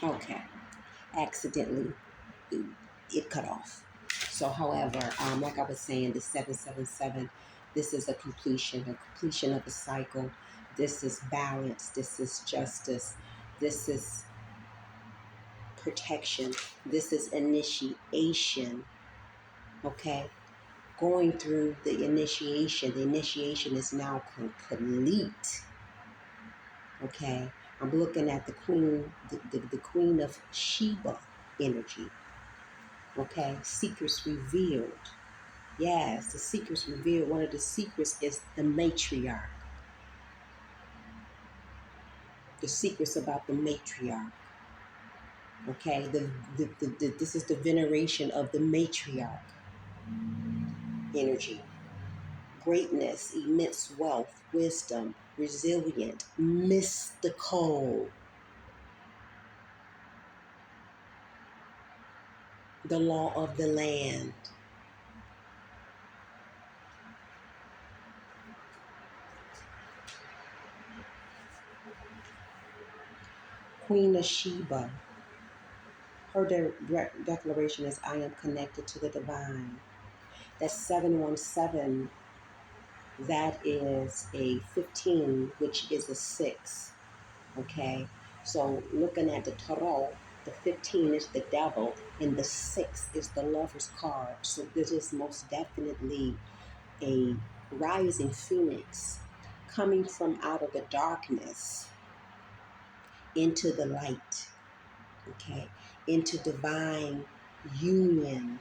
Okay. Accidentally, it, it cut off. So, however, like I was saying, the 777, this is a completion of a cycle. This is balance. This is justice. This is protection. This is initiation. Okay. Going through the initiation is now complete. Okay. I'm looking at the queen, the queen of Sheba energy. Okay. Secrets revealed. Yes, the secrets revealed. One of the secrets is the matriarch. The secrets about the matriarch. Okay. This is the veneration of the matriarch energy. Greatness, immense wealth, wisdom, resilient, mystical. The law of the land. Queen of Sheba. Her declaration is, I am connected to the divine. That's 717. That is a 15, which is a 6. Okay? So looking at the tarot, the 15 is the devil and the 6 is the lover's card. So this is most definitely a rising phoenix coming from out of the darkness into the light. Okay? Into divine union,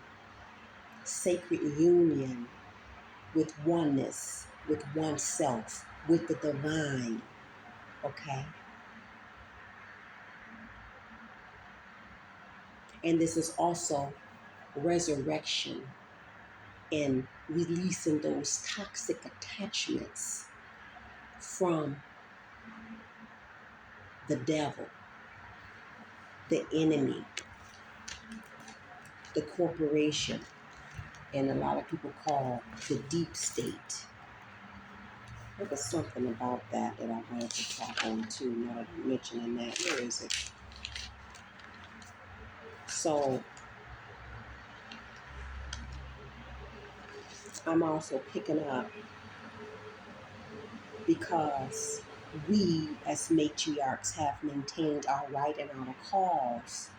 sacred union with oneness, with oneself, with the divine. Okay? And this is also resurrection and releasing those toxic attachments from the devil, the enemy, the corporation, and a lot of people call the deep state. There was something about that I wanted to talk on too, now that I'm mentioning that. Where is it? So I'm also picking up because we as matriarchs have maintained our right and our cause.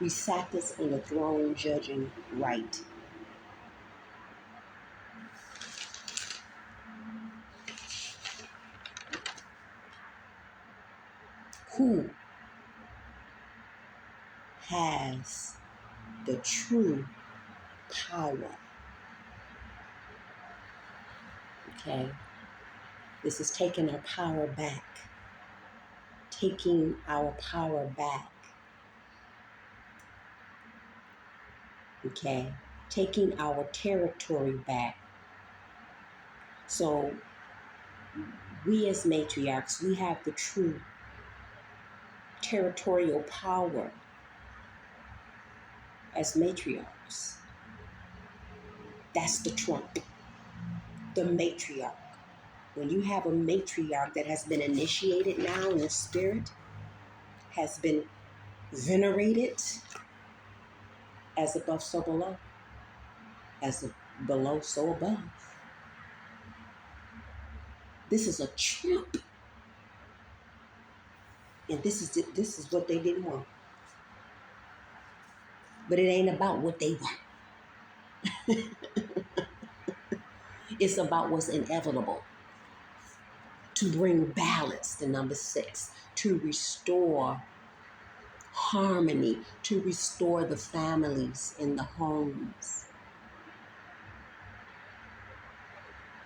We sat this in the throne judging right. Who has the true power? Okay? This is taking our power back. Taking our power back. Okay? Taking our territory back. So we as matriarchs, we have the true territorial power as matriarchs. That's the trump, the matriarch. When you have a matriarch that has been initiated now in the spirit, has been venerated, as above, so below, as below, so above. This is a trump, and this is what they didn't want. But it ain't about what they want. It's about what's inevitable. To bring balance to number 6, to restore harmony, to restore the families in the homes,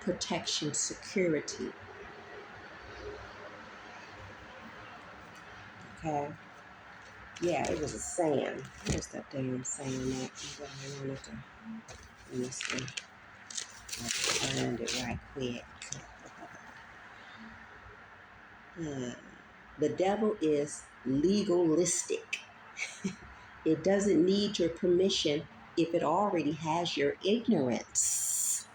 protection, security. Okay? Yeah, it was a saying. Where's that damn saying at? I wanted to, let me see. I find it right quick. The devil is legalistic. It doesn't need your permission if it already has your ignorance.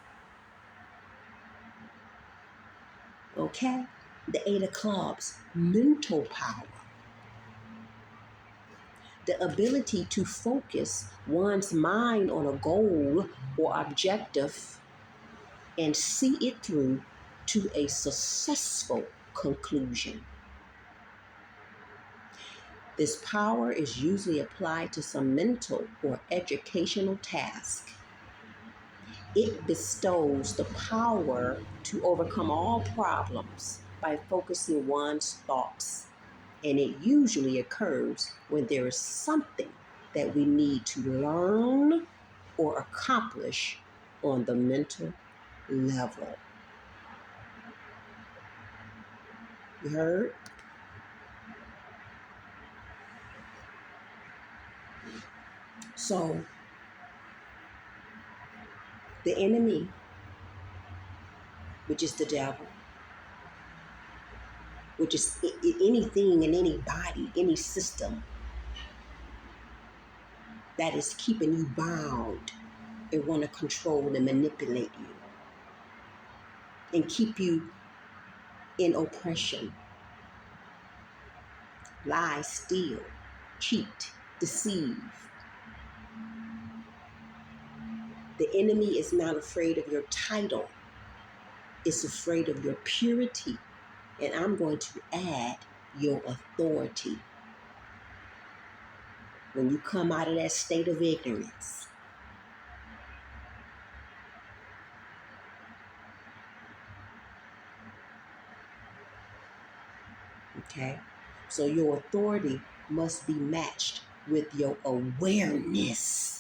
Okay? The 8 of clubs, mental power. the ability to focus one's mind on a goal or objective and see it through to a successful conclusion. This power is usually applied to some mental or educational task. It bestows the power to overcome all problems by focusing one's thoughts, and it usually occurs when there is something that we need to learn or accomplish on the mental level. You heard? So, the enemy, which is the devil, which is anything and anybody, any system that is keeping you bound and want to control and manipulate you and keep you in oppression, lie, steal, cheat, deceive. The enemy is not afraid of your title, it's afraid of your purity. And I'm going to add your authority. When you come out of that state of ignorance, okay? So your authority must be matched with your awareness.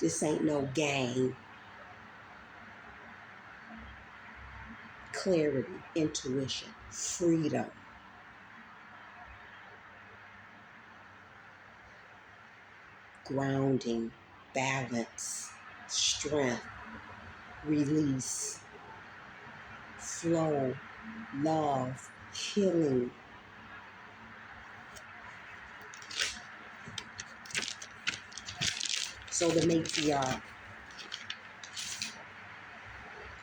This ain't no game. Clarity, intuition, freedom. Grounding, balance, strength, release, flow, love, healing. So the matriarch,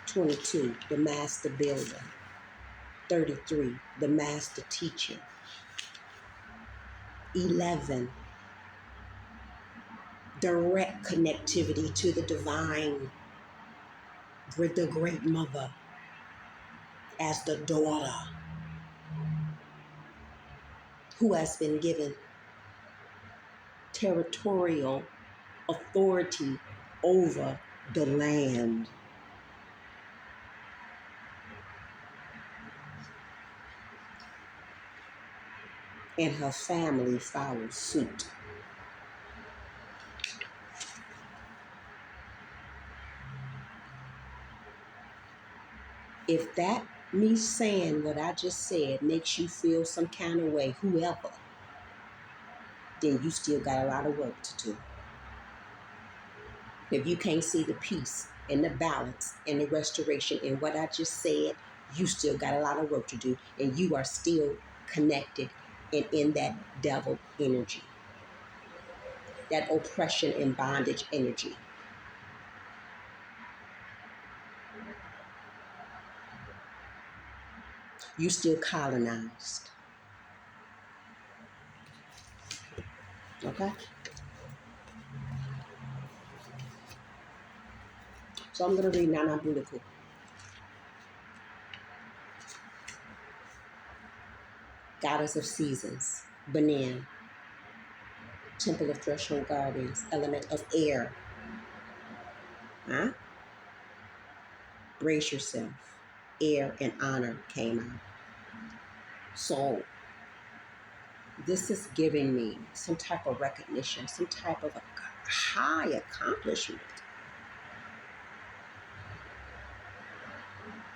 22, the master builder, 33, the master teacher, 11, direct connectivity to the divine, the great mother, as the daughter who has been given territorial authority over the land. And her family follows suit. If that me saying what I just said makes you feel some kind of way, whoever, then you still got a lot of work to do. If you can't see the peace and the balance and the restoration in what I just said, you still got a lot of work to do, and you are still connected and in that devil energy, that oppression and bondage energy. You still colonized. Okay? So I'm going to read Nana Buliku. Goddess of Seasons, Benin, Temple of Threshold Guardians, element of air. Huh? Brace yourself. Air and honor came out. So this is giving me some type of recognition, some type of a high accomplishment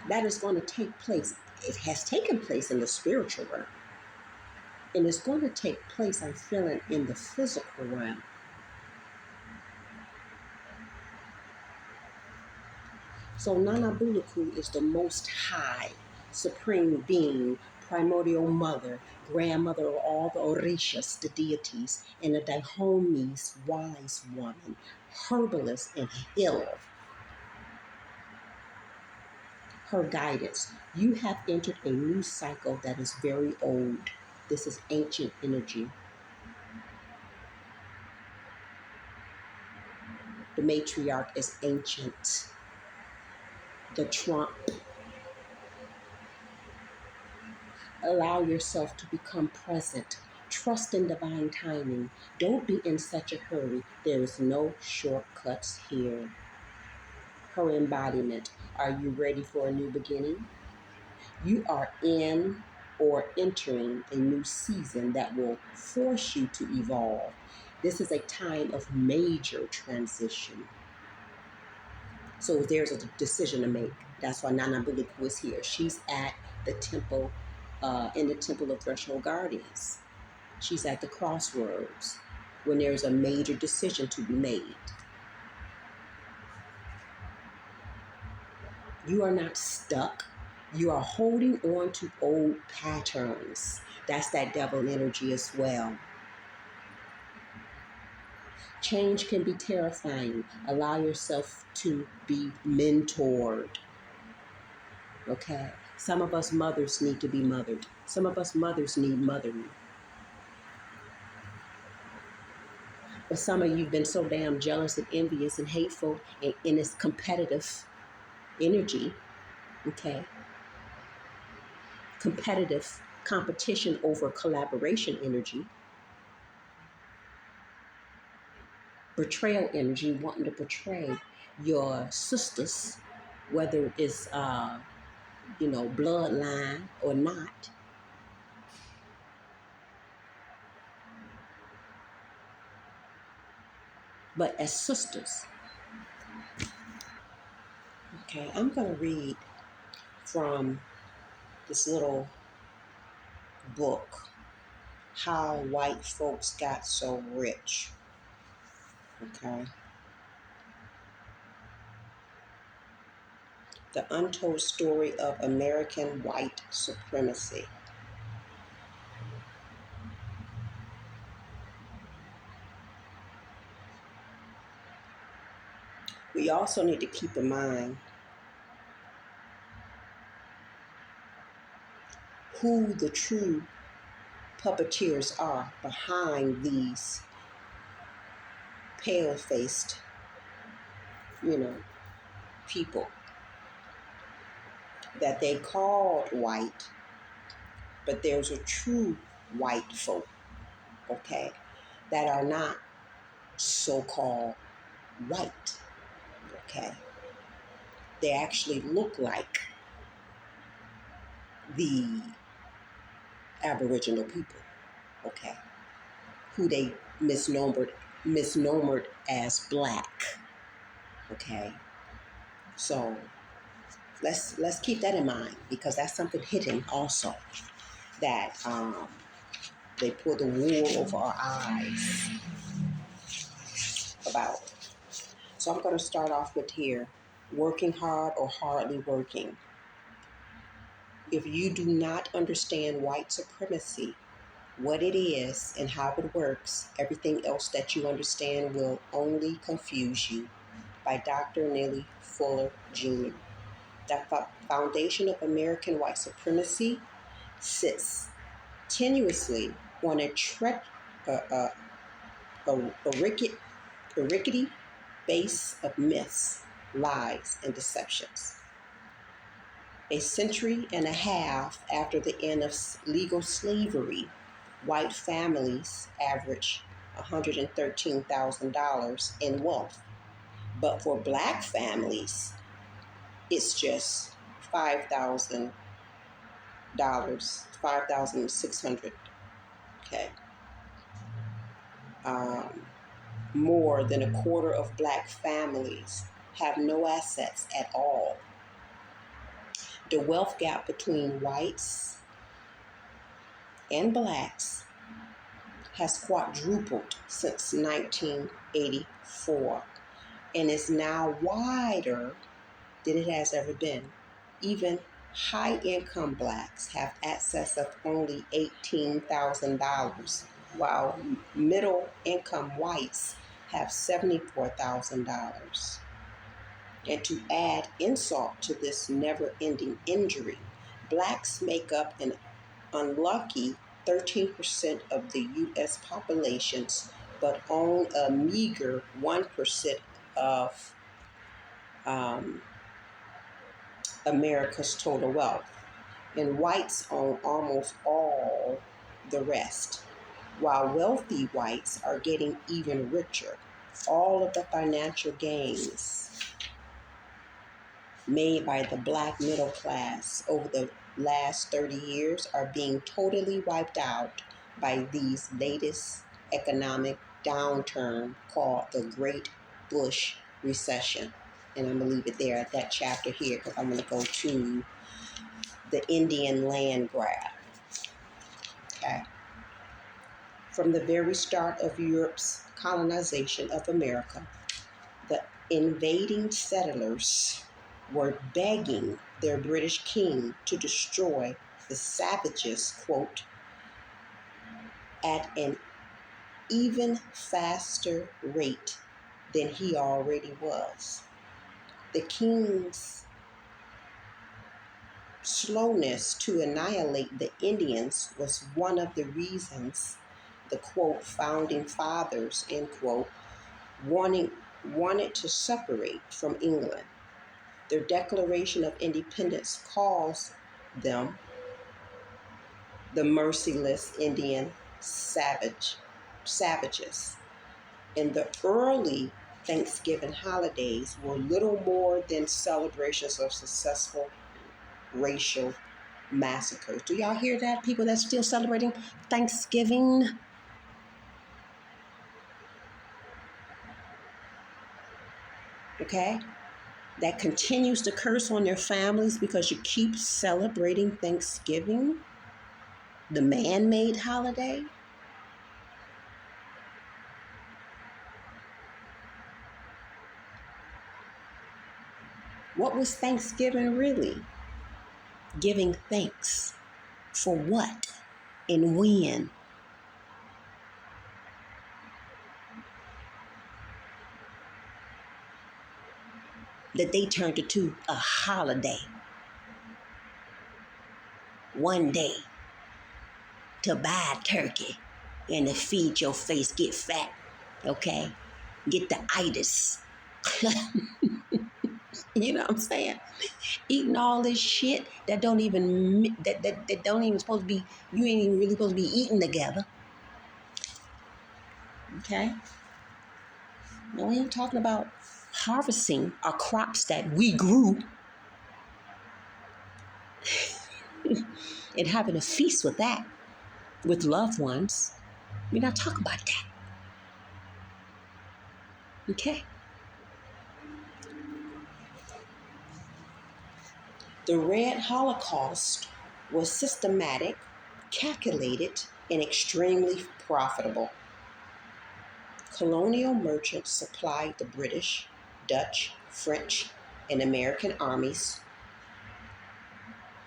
that is going to take place. It has taken place in the spiritual realm. And it's going to take place, I'm feeling, in the physical realm. So Nana Buliku is the most high, supreme being, primordial mother, grandmother of all the Orishas, the deities, and the Dahome's wise woman, herbalist and healer. her guidance. You have entered a new cycle that is very old. This is ancient energy. The matriarch is ancient. The trump. Allow yourself to become present. Trust in divine timing. Don't be in such a hurry. There is no shortcuts here. Her embodiment. Are you ready for a new beginning? You are in or entering a new season that will force you to evolve. This is a time of major transition. So there's a decision to make. That's why Nana Buluku is here. She's at the temple, in the Temple of Threshold Guardians. She's at the crossroads when there's a major decision to be made. You are not stuck. You are holding on to old patterns. That's that devil energy as well. Change can be terrifying. Allow yourself to be mentored. Okay? Some of us mothers need to be mothered. Some of us mothers need mothering. But some of you have been so damn jealous and envious and hateful and in this competitive energy. Okay? Competitive competition over collaboration energy. Betrayal energy, wanting to betray your sisters, whether it's bloodline or not. But as sisters. Okay, I'm going to read from this little book, How White Folks Got So Rich. Okay. The Untold Story of American White Supremacy. We also need to keep in mind who the true puppeteers are behind these pale-faced, people that they called white, but there's a true white folk, okay, that are not so-called white, okay. They actually look like the Aboriginal people, okay, who they misnomered as black, okay. So let's keep that in mind, because that's something hidden also, that they pull the wool over our eyes about. So I'm going to start off with here, working hard or hardly working. If you do not understand white supremacy, what it is and how it works, everything else that you understand will only confuse you. By Dr. Neely Fuller Jr. The foundation of American white supremacy sits tenuously on a rickety base of myths, lies, and deceptions. A century and a half after the end of legal slavery, white families average $113,000 in wealth. But for black families, it's just $5,000, $5,600. Okay. More than a quarter of black families have no assets at all. The wealth gap between whites and blacks has quadrupled since 1984 and is now wider than it has ever been. Even high-income blacks have access of only $18,000, while middle-income whites have $74,000. And to add insult to this never ending injury, blacks make up an unlucky 13% of the U.S. populations, but own a meager 1% of um, America's total wealth. And whites own almost all the rest. While wealthy whites are getting even richer, all of the financial gains made by the black middle class over the last 30 years are being totally wiped out by these latest economic downturn called the Great Bush Recession. And I'm going to leave it there at that chapter here because I'm going to go to the Indian land grab. Okay. From the very start of Europe's colonization of America, the invading settlers were begging their British king to destroy the savages, quote, at an even faster rate than he already was. The king's slowness to annihilate the Indians was one of the reasons the, quote, founding fathers, end quote, wanted to separate from England. Their Declaration of Independence calls them the merciless Indian savages. And the early Thanksgiving holidays were little more than celebrations of successful racial massacres. Do y'all hear that? People that's still celebrating Thanksgiving? Okay? That continues to curse on their families because you keep celebrating Thanksgiving, the man-made holiday. What was Thanksgiving really? Giving thanks for what and when? That they turned it to a holiday. One day to buy a turkey and to feed your face, get fat, okay? Get the itis. You know what I'm saying? Eating all this shit that don't even that don't even supposed to be, you ain't even really supposed to be eating together. Okay? Now we ain't talking about harvesting our crops that we grew and having a feast with that, with loved ones. We're not talking about that. Okay? The Red Holocaust was systematic, calculated, and extremely profitable. Colonial merchants supplied the British, Dutch, French, and American armies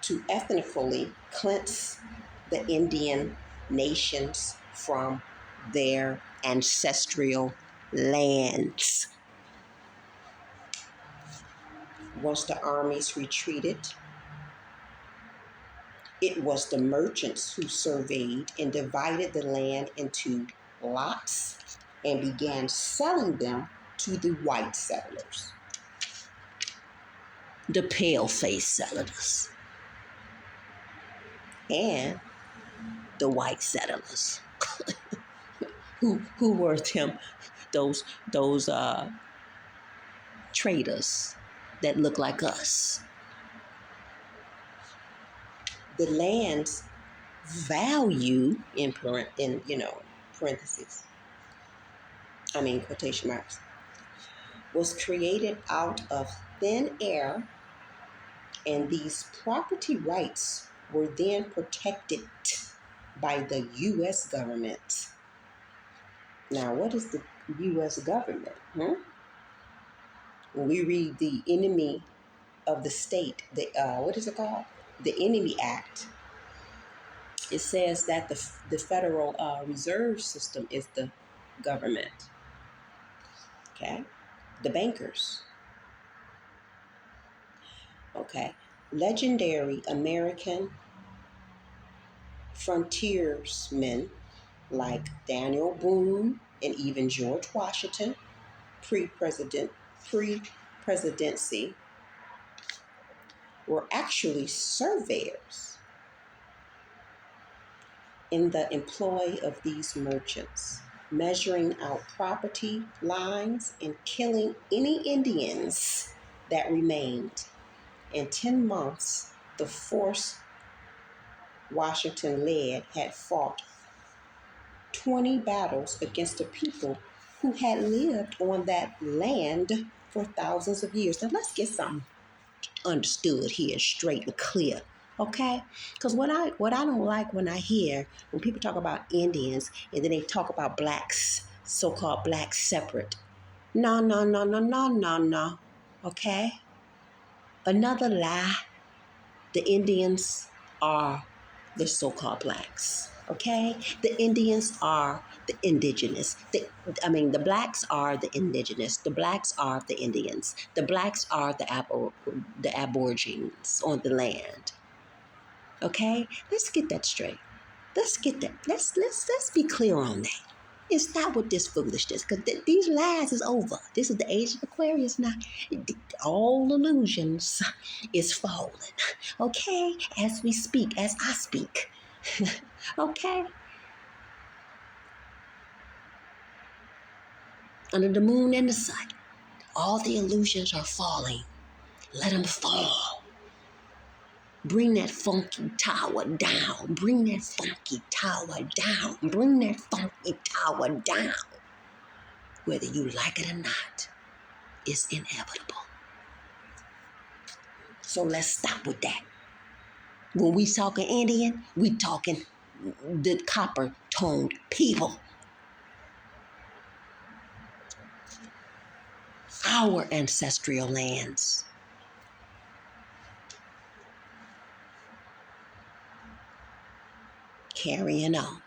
to ethnically cleanse the Indian nations from their ancestral lands. Once the armies retreated, it was the merchants who surveyed and divided the land into lots and began selling them to the white settlers, the pale-faced settlers, and the white settlers, who were them, those traders that look like us. The land's value in parentheses, quotation marks, was created out of thin air, and these property rights were then protected by the U.S. government. Now, what is the U.S. government? When we read the enemy of the state, what is it called? The Enemy Act. It says that the Federal Reserve System is the government. Okay? The bankers. Okay. Legendary American frontiersmen like Daniel Boone and even George Washington pre-presidency were actually surveyors in the employ of these merchants, measuring out property lines and killing any Indians that remained. In 10 months, the force Washington led had fought 20 battles against the people who had lived on that land for thousands of years. Now, let's get something understood here, straight and clear. Okay, because what I don't like when I hear when people talk about Indians and then they talk about blacks, so-called blacks separate. No, no, no, no, no, no, no. Okay, another lie. The Indians are the so-called blacks. Okay, the Indians are the indigenous. The blacks are the indigenous. The blacks are the Indians. The blacks are the aborigines on the land. Okay, let's get that straight. Let's get that. Let's be clear on that. And stop with this foolishness, because these lies is over. This is the age of Aquarius now. All illusions is falling. Okay, as we speak, as I speak. Okay, under the moon and the sun, all the illusions are falling. Let them fall. Bring that funky tower down. Bring that funky tower down. Bring that funky tower down. Whether you like it or not, it's inevitable. So let's stop with that. When we talking Indian, we talking the copper toned people. Our ancestral lands. Carrying on.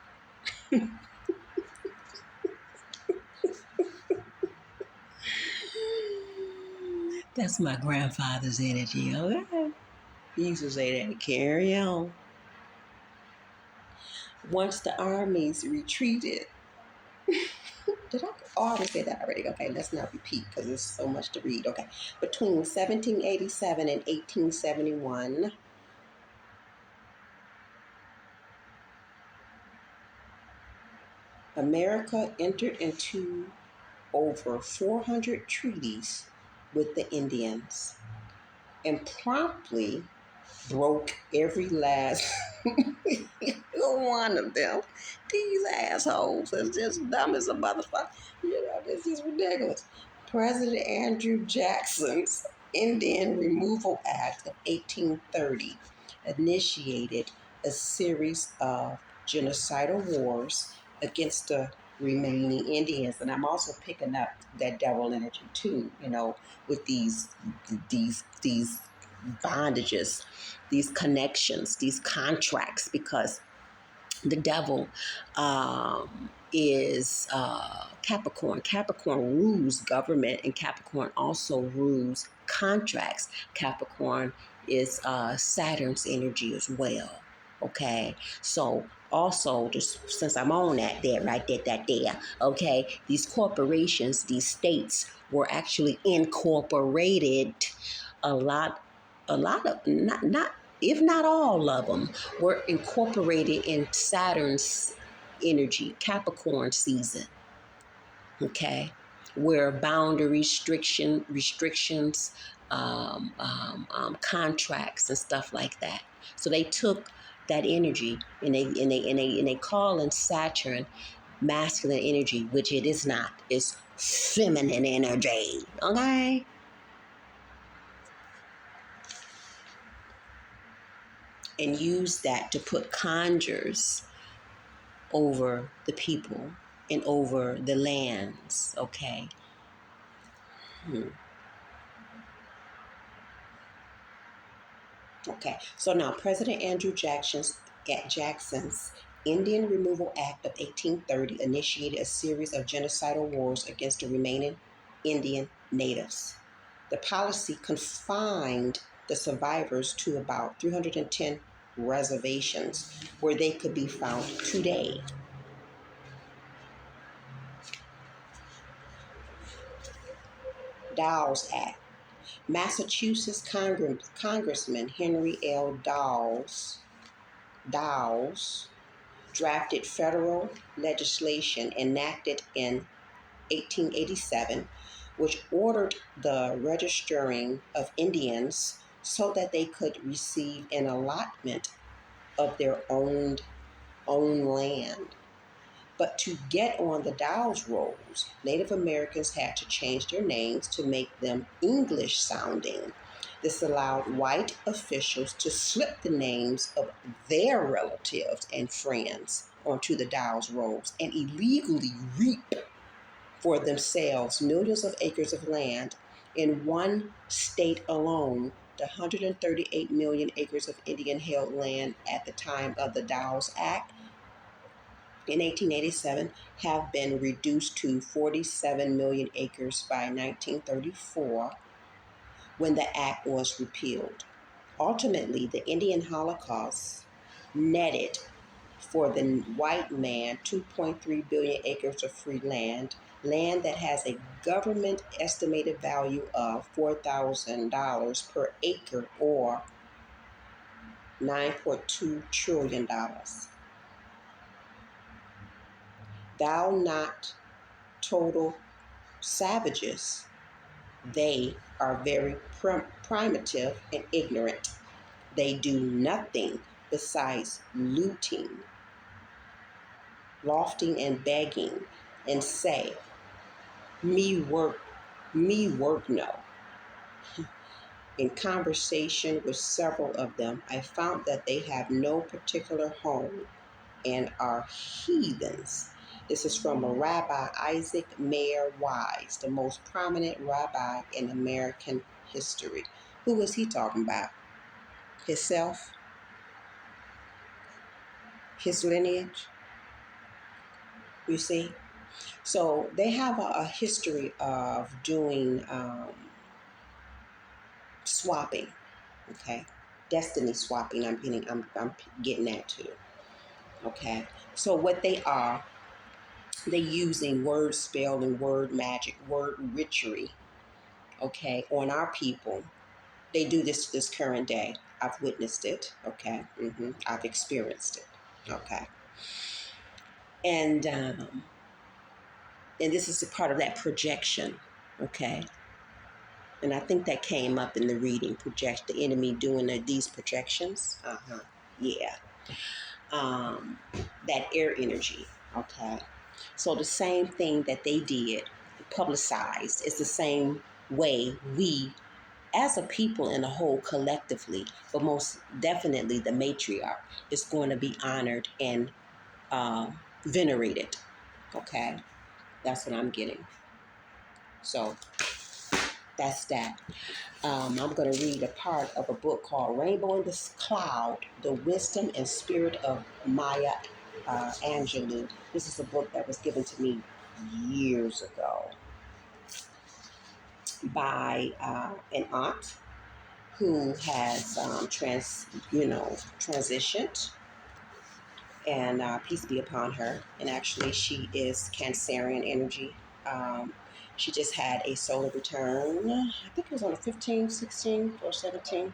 That's my grandfather's energy, okay? He used to say that, carry on. Once the armies retreated, did I already say that already? Okay, let's not repeat because there's so much to read. Okay, between 1787 and 1871, America entered into over 400 treaties with the Indians and promptly broke every last one of them. These assholes are just dumb as a motherfucker. This is ridiculous. President Andrew Jackson's Indian Removal Act of 1830 initiated a series of genocidal wars against the remaining Indians. And I'm also picking up that devil energy too, with these bondages, these connections, these contracts, because the devil is Capricorn. Capricorn rules government, and Capricorn also rules contracts. Capricorn is Saturn's energy as well. Okay, so also, just since I'm on that, okay, these corporations, these states were actually incorporated. A lot of not if not all of them were incorporated in Saturn's energy, Capricorn season. Okay, where boundary restrictions, contracts and stuff like that. So they took that energy and they call in Saturn masculine energy, which it is not. It's feminine energy. Okay. And use that to put conjures over the people and over the lands, okay? Okay, so now President Andrew Jackson's Indian Removal Act of 1830 initiated a series of genocidal wars against the remaining Indian natives. The policy confined the survivors to about 310 reservations where they could be found today. Dawes Act. Massachusetts Congressman Henry L. Dawes drafted federal legislation enacted in 1887, which ordered the registering of Indians so that they could receive an allotment of their own land. But to get on the Dawes rolls, Native Americans had to change their names to make them English sounding. This allowed white officials to slip the names of their relatives and friends onto the Dawes rolls and illegally reap for themselves millions of acres of land. In one state alone, the 138 million acres of Indian held land at the time of the Dawes Act in 1887 have been reduced to 47 million acres by 1934 when the act was repealed. Ultimately, the Indian Holocaust netted for the white man 2.3 billion acres of free land, land that has a government estimated value of $4,000 per acre or $9.2 trillion. Thou not total savages, they are very primitive and ignorant. They do nothing besides looting, lofting, and begging, and say, me work no. In conversation with several of them, I found that they have no particular home and are heathens. This is from Rabbi Isaac Mayer Wise, the most prominent rabbi in American history. Who is he talking about? Himself? His lineage? You see? So they have a history of doing swapping, okay? Destiny swapping, I'm getting that too, okay? So what they are, they using word spelling, word magic, word witchery, okay, on our people. They do this to this current day. I've witnessed it, okay? I've experienced it, okay? And this is a part of that projection, okay? And I think that came up in the reading, project the enemy doing these projections. Yeah. That air energy, okay? So the same thing that they did, publicized, is the same way we, as a people in a whole collectively, but most definitely the matriarch, is going to be honored and venerated, okay? That's what I'm getting. So that's that. I'm going to read a part of a book called Rainbow in the Cloud, The Wisdom and Spirit of Maya Angelou. This is a book that was given to me years ago by an aunt who has transitioned, and peace be upon her. And actually, she is Cancerian energy. Um, she just had a solar return. I think it was on the 15, 16, or 17.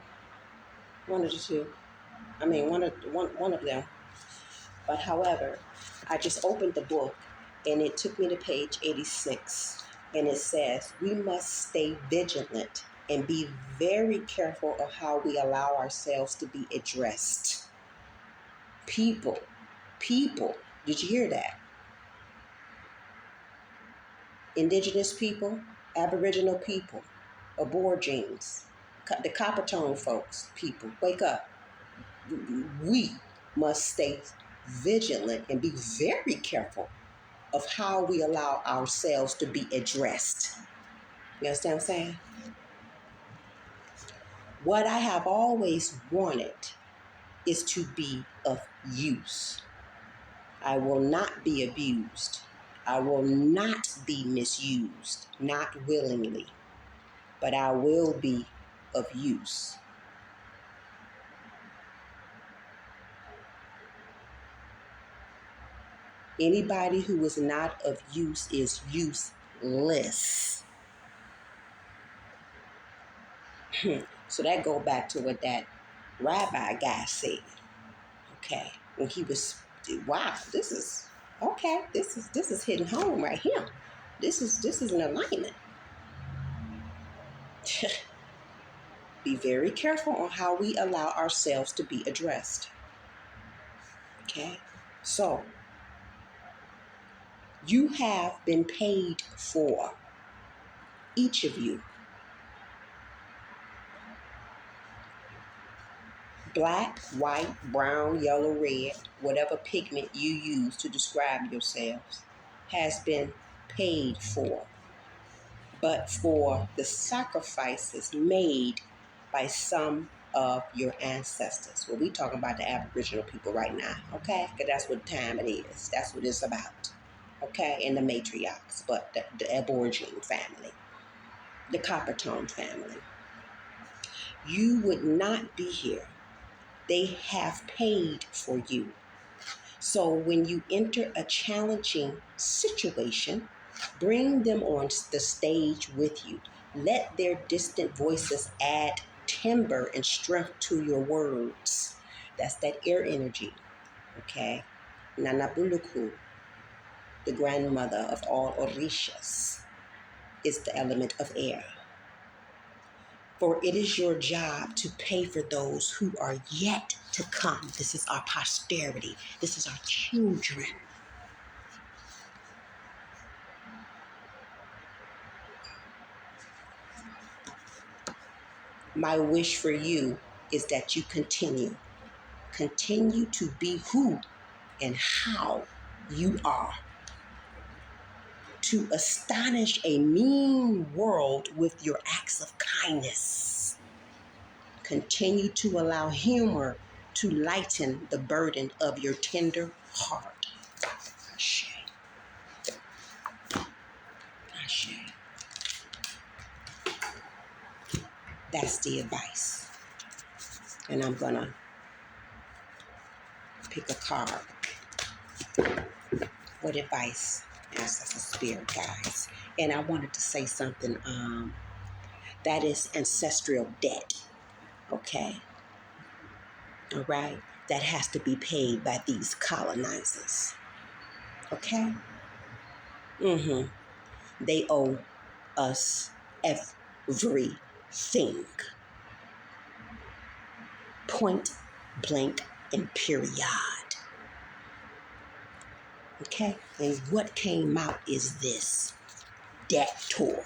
One of the two. I mean, one of them. But however, I just opened the book and it took me to page 86. And it says, we must stay vigilant and be very careful of how we allow ourselves to be addressed. People. Did you hear that? Indigenous people, Aboriginal people, Aborigines, the Coppertone folks, people, wake up. We must stay vigilant and be very careful of how we allow ourselves to be addressed. You understand what I'm saying? What I have always wanted is to be of use. I will not be abused. I will not be misused, not willingly, but I will be of use. Anybody who is not of use is useless. So that go back to what that rabbi guy said. Okay, when he was, wow, this is okay. This is hitting home right here. This is an alignment. Be very careful on how we allow ourselves to be addressed. Okay, so you have been paid for, each of you. Black, white, brown, yellow, red, whatever pigment you use to describe yourselves, has been paid for. But for the sacrifices made by some of your ancestors. Well, we talking about the Aboriginal people right now, okay? Because that's what time it is. That's what it's about, okay? And the matriarchs, but the Aborigine family, the Coppertone family. You would not be here. They have paid for you. So when you enter a challenging situation, bring them on the stage with you. Let their distant voices add timbre and strength to your words. That's that air energy, okay? Nana Buluku, the grandmother of all Orishas, is the element of air. For it is your job to pay for those who are yet to come. This is our posterity. This is our children. My wish for you is that you continue to be who and how you are, to astonish a mean world with your acts of kindness. Continue to allow humor to lighten the burden of your tender heart. Ashe. Ashe. That's the advice. And I'm going to pick a card. What advice? Ancestor Spirit guides. And I wanted to say something. That is ancestral debt. Okay. All right. That has to be paid by these colonizers. Okay. They owe us everything. Point blank and period. Okay. And what came out is this debtor.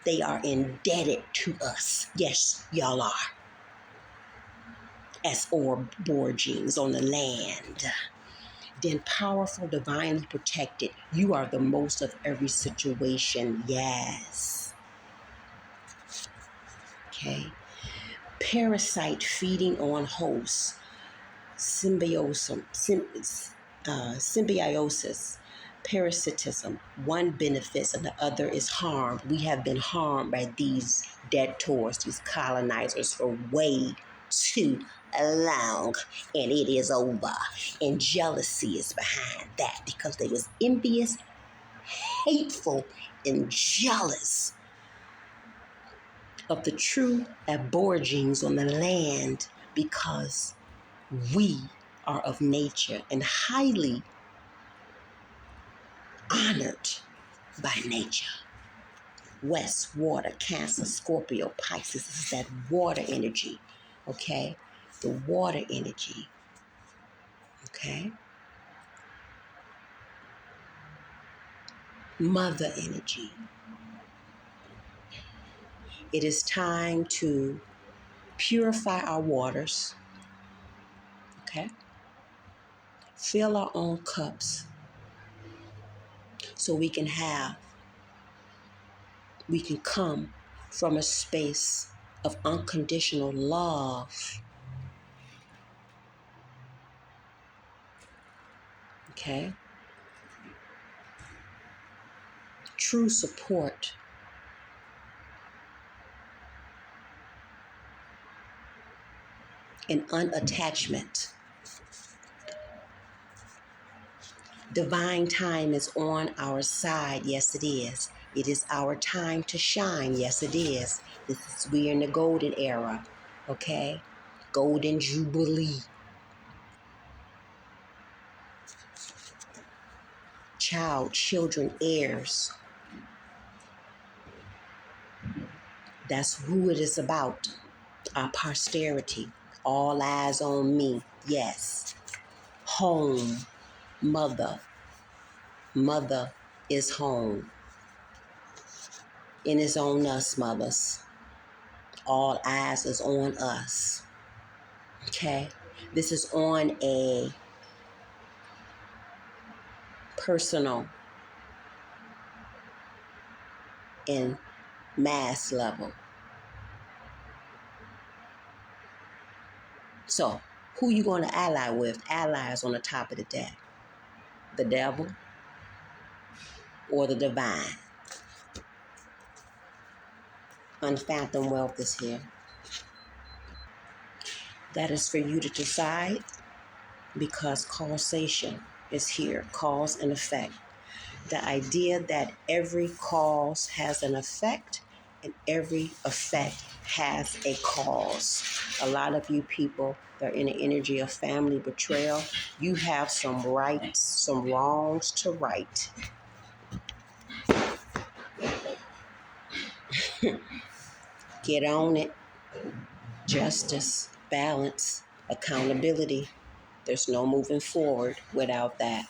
They are indebted to us. Yes, y'all are. As Aborigines on the land. Then powerful, divinely protected. You are the most of every situation. Yes. Okay. Parasite feeding on hosts. Symbiosis. Parasitism. One benefits and the other is harmed. We have been harmed by these debtors, these colonizers for way too long, and it is over. And jealousy is behind that because they was envious, hateful, and jealous of the true Aborigines on the land because we are of nature and highly honored by nature. West, water, Cancer, Scorpio, Pisces. This is that water energy, okay? The water energy, okay? Mother energy. It is time to purify our waters, okay? Fill our own cups so we can come from a space of unconditional love, okay? True support, and unattachment. Divine time is on our side. Yes, it is. It is our time to shine. Yes, it is. We're in the golden era. Okay? Golden Jubilee. Children, heirs. That's who it is about. Our posterity. All eyes on me. Yes. Home. Mother. Mother is home. And it's on us, mothers. All eyes is on us. Okay? This is on a personal and mass level. So, who you going to ally with? Allies on the top of the deck. The devil or the divine. Unfathomed wealth is here. That is for you to decide, because causation is here. Cause and effect. The idea that every cause has an effect and every effect has a cause. A lot of you people that are in the energy of family betrayal, you have some rights, some wrongs to right. Get on it. Justice, balance, accountability. There's no moving forward without that.